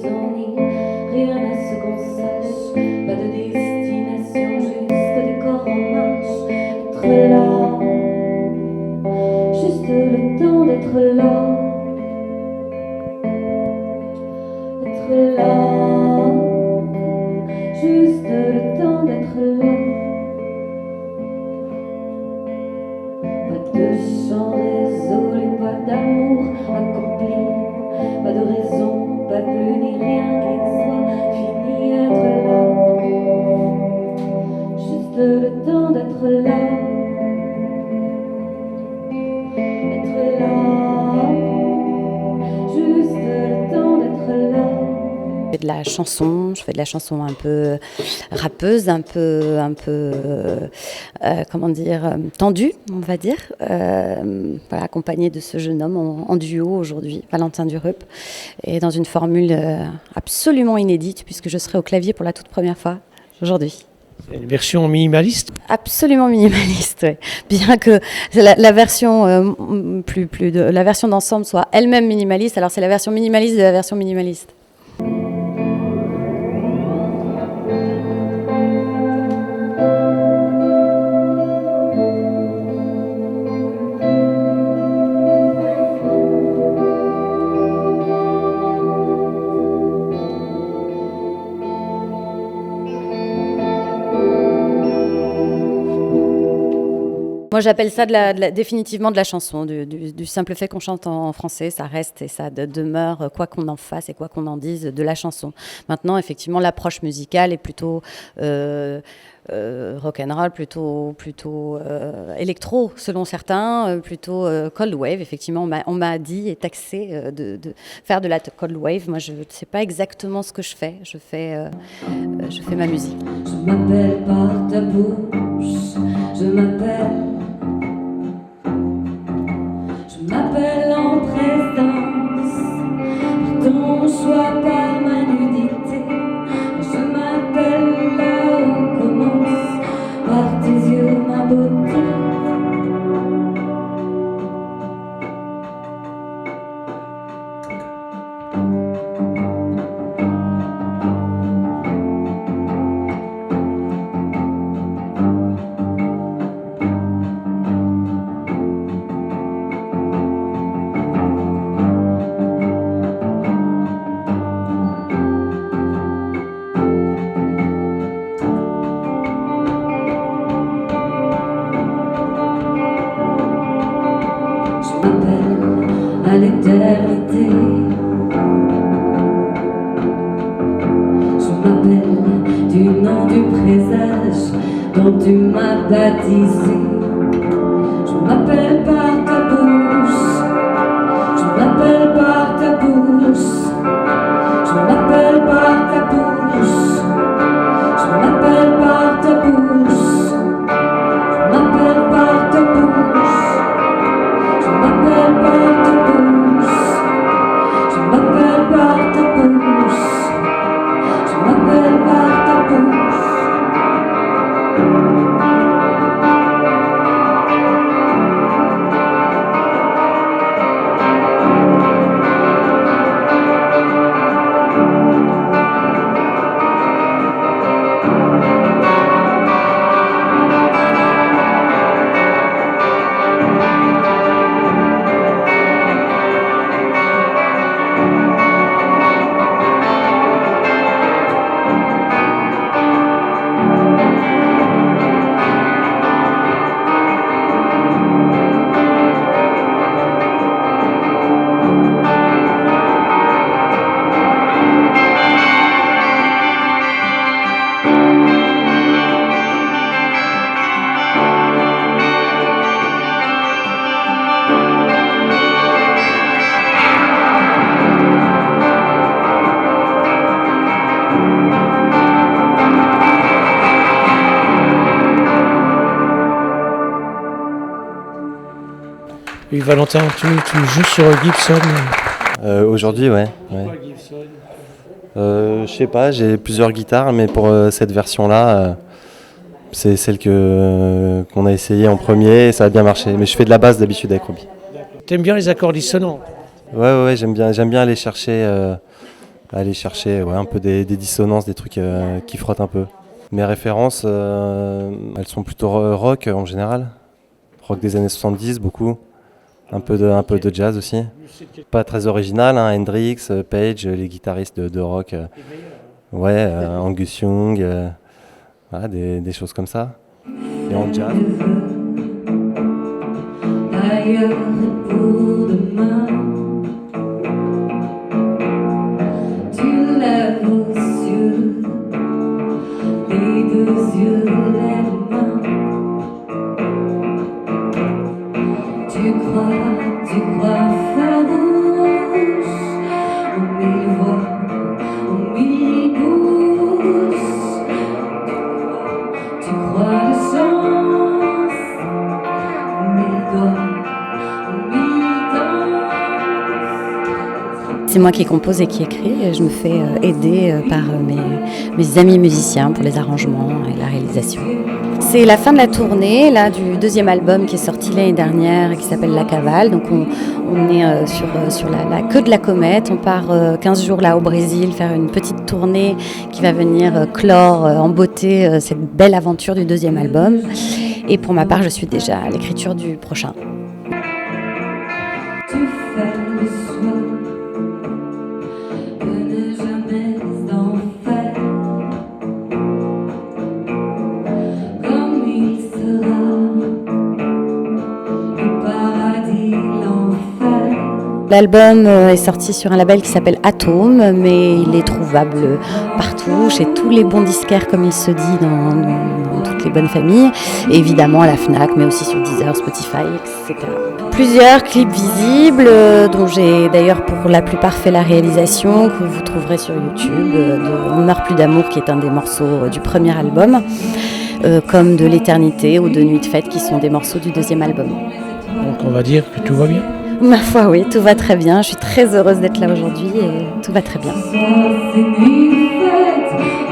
ennuis, rien à ce qu'on sache, pas de destination, juste des corps en marche. Être là, juste le temps d'être là. Être là, juste le temps d'être là. Pas de chant désolé, pas d'amour accompli, pas de raison, pas plus ni rien qu'il soit fini. Être là, juste le temps d'être là. Être là, juste le temps d'être là. Je fais de la chanson un peu rappeuse, un peu comment dire, tendue, on va dire. Voilà, accompagnée de ce jeune homme en duo aujourd'hui, Valentin Durup, et dans une formule absolument inédite, puisque je serai au clavier pour la toute première fois aujourd'hui. C'est une version minimaliste. Absolument minimaliste, oui. Bien que la version la version d'ensemble soit elle-même minimaliste, alors c'est la version minimaliste de la version minimaliste. Moi, j'appelle ça définitivement de la chanson, du simple fait qu'on chante en français, ça reste et ça demeure, quoi qu'on en fasse et quoi qu'on en dise, de la chanson. Maintenant, effectivement, l'approche musicale est plutôt rock'n'roll, plutôt électro, selon certains, plutôt cold wave. Effectivement, on m'a dit et taxé de faire de la cold wave. Moi, je ne sais pas exactement ce que je fais. Je fais ma musique. Je m'appelle par ta bouche, je m'appelle en présence, par ton choix, par ma nudité. Je m'appelle là où commence, par tes yeux, ma beauté. À l'éternité, je m'appelle du nom du présage dont tu m'as baptisé. Je m'appelle par ta bouche, je m'appelle par ta bouche, je m'appelle par ta bouche, je m'appelle par ta bouche, je m'appelle par ta bouche, je m'appelle par ta bouche. Je m'appelle par ta bouche, je m'appelle par ta bouche. Et Valentin, tu joues sur Gibson. Aujourd'hui, ouais. Pourquoi Gibson ? Je sais pas, j'ai plusieurs guitares, mais pour cette version-là, c'est celle qu'on a essayé en premier et ça a bien marché. Mais je fais de la basse d'habitude avec Robbie. T'aimes bien les accords dissonants ? Ouais, j'aime bien aller chercher aller chercher un peu des dissonances, des trucs qui frottent un peu. Mes références, elles sont plutôt rock en général. Rock des années 70, beaucoup. Un peu de jazz aussi. Pas très original, hein, Hendrix, Page, les guitaristes de rock. Angus Young, voilà, des choses comme ça. Et en jazz. Ailleurs pour demain, tu lèves aux yeux, les deux yeux, les mains. Tu crois farouche, aux mille voix, aux mille bouches. Tu crois le sens, aux mille doigts. C'est moi qui compose et qui écris. Et je me fais aider par mes amis musiciens pour les arrangements et la réalisation. C'est la fin de la tournée là, du deuxième album qui est sorti l'année dernière et qui s'appelle La Cavale. Donc on est sur la queue de la comète. On part 15 jours là au Brésil faire une petite tournée qui va venir clore en beauté cette belle aventure du deuxième album. Et pour ma part, je suis déjà à l'écriture du prochain. Tu fais le choix de ne jamais en faire, comme il sera le paradis, l'enfer. L'album est sorti sur un label qui s'appelle Atome, mais il est trouvable partout, chez tous les bons disquaires, comme il se dit, dans toutes les bonnes familles, et évidemment à la Fnac, mais aussi sur Deezer, Spotify, etc. Plusieurs clips visibles, dont j'ai d'ailleurs pour la plupart fait la réalisation, que vous trouverez sur YouTube, de On ne meurt plus d'amour, qui est un des morceaux du premier album, comme de l'éternité ou de Nuit de fête, qui sont des morceaux du deuxième album. Donc on va dire que tout va bien. Ma foi, oui, tout va très bien. Je suis très heureuse d'être là aujourd'hui et tout va très bien. Soir, c'est nuit de fête.